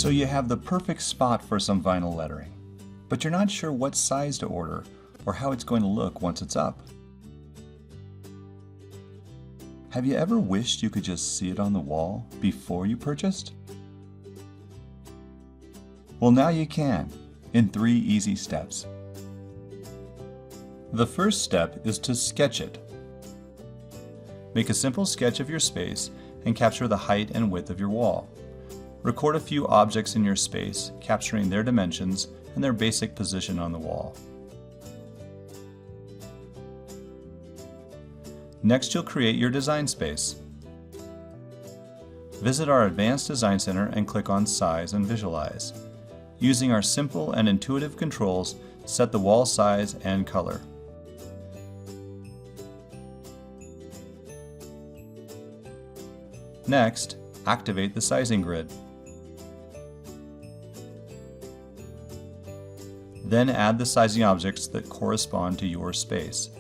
So you have the perfect spot for some vinyl lettering, but you're not sure what size to order or how it's going to look once it's up. Have you ever wished you could just see it on the wall before you purchased? Well, now you can, in 3 easy steps. The first step is to sketch it. Make a simple sketch of your space and capture the height and width of your wall. Record a few objects in your space, capturing their dimensions and their basic position on the wall. Next, you'll create your design space. Visit our Advanced Design Center and click on Size and Visualize. Using our simple and intuitive controls, set the wall size and color. Next, activate the sizing grid. Then add the sizing objects that correspond to your space.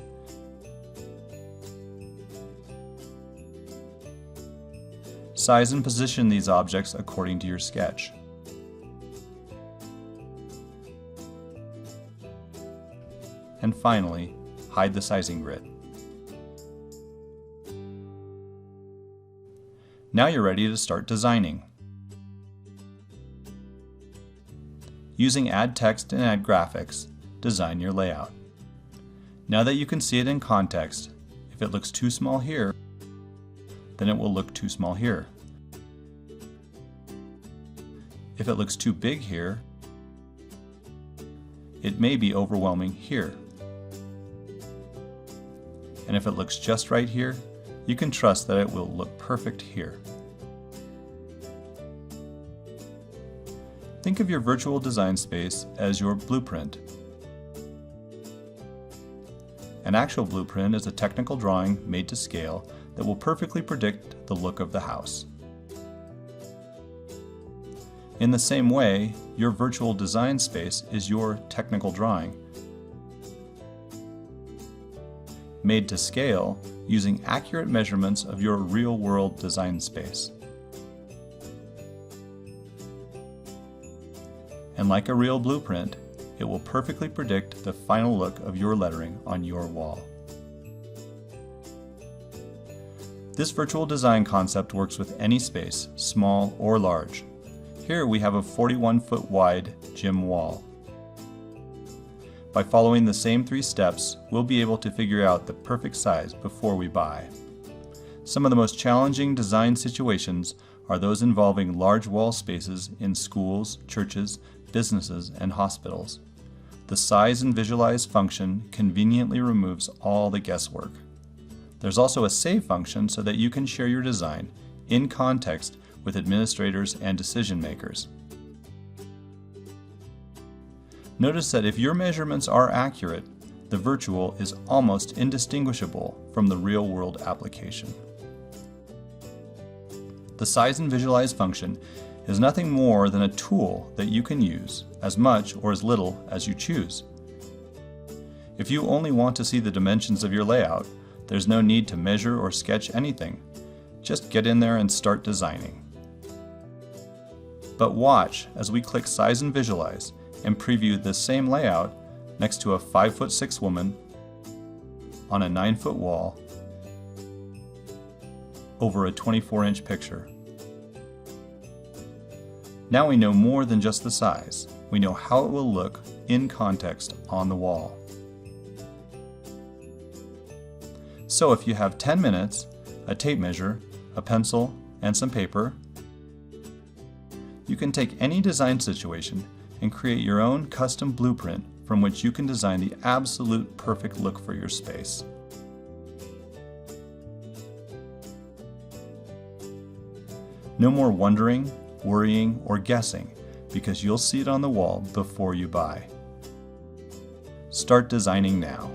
Size and position these objects according to your sketch. And finally, hide the sizing grid. Now you're ready to start designing. Using Add Text and Add Graphics, design your layout. Now that you can see it in context, if it looks too small here, then it will look too small here. If it looks too big here, it may be overwhelming here. And if it looks just right here, you can trust that it will look perfect here. Think of your virtual design space as your blueprint. An actual blueprint is a technical drawing made to scale that will perfectly predict the look of the house. In the same way, your virtual design space is your technical drawing, made to scale using accurate measurements of your real-world design space. And like a real blueprint, it will perfectly predict the final look of your lettering on your wall. This virtual design concept works with any space, small or large. Here we have a 41-foot wide gym wall. By following the same 3 steps, we'll be able to figure out the perfect size before we buy. Some of the most challenging design situations are those involving large wall spaces in schools, churches, businesses, and hospitals. The Size and Visualize function conveniently removes all the guesswork. There's also a Save function so that you can share your design in context with administrators and decision makers. Notice that if your measurements are accurate, the virtual is almost indistinguishable from the real-world application. The Size and Visualize function is nothing more than a tool that you can use as much or as little as you choose. If you only want to see the dimensions of your layout, there's no need to measure or sketch anything. Just get in there and start designing. But watch as we click Size and Visualize and preview the same layout next to a 5'6" woman on a 9-foot wall over a 24-inch picture. Now we know more than just the size. We know how it will look in context on the wall. So if you have 10 minutes, a tape measure, a pencil, and some paper, you can take any design situation and create your own custom blueprint from which you can design the absolute perfect look for your space. No more wondering, worrying, or guessing, because you'll see it on the wall before you buy. Start designing now.